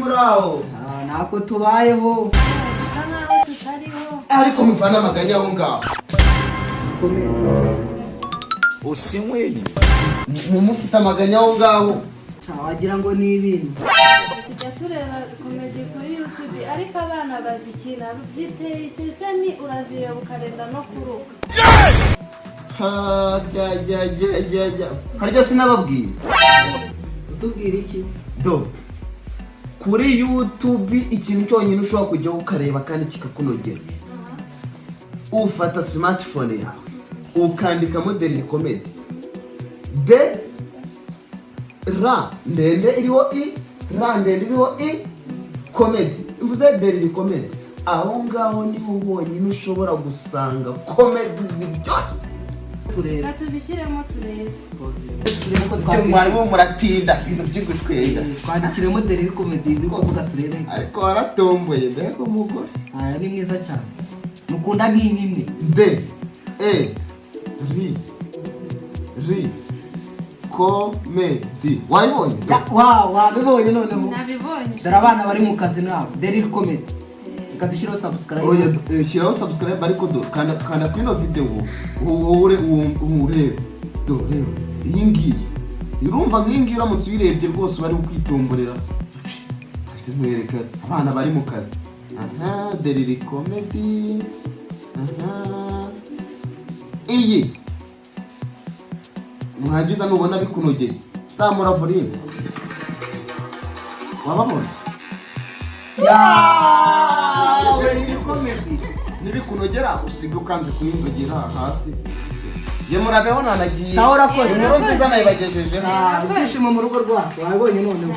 muraho nako tubayeho bisa nkaho tutariho ariko muvana amaganya aho ngaho usinyweni mufite amaganya aho ngaho wagira ngo ni ibintu tujya tureba komedi kuri YouTube ariko abana bazikina ziteye isesemi urazireba ukarenda no kuruka harya sinababwiye utubwira iki do kuri YouTube ikintu cyonyine ushobora kujyaho ukareba kandi kikakunogera ufata smartphone yawe ukandikamo Daily Comedy de ra ndende iriho i ra ndende iriho i comedy mvuze Daily Comedy aho ngaho niho honyine ushobora gusanga comedy ziryoshye tureba tubishyiremo turebe ibyo mwarimu muratinda ibintu by'ugutwenga twandikiremo Daily Comedy ni kuvuga turebe ariko waratomboye mbega umugore ni mwiza cyane mukunda nk'imwe D E R Comedy wayibonye wabibonye noneho nabibonye dore abana bari mu kazi nabo Daily Comedy reka dushyiraho subscribe oya shyiraho subscribe ariko do kanda kuri ino video urebe do reba iyi ngiyi urumva nk'iyi ngiyi uramutse uyirebye rwose bari kwitomborera nzi nkwereka abana bari mu kazi Daily Comedy iyi mwagiza nubona bikunogeye zamura volume wababona Daily Comedy nibikunogera usiga ukanze kuyinzogera hasi ye murabeho nanagiye sawa urakoze inkuru nziza nayibagejeje ibyishimo mu rugo rwacu wabibonye noneho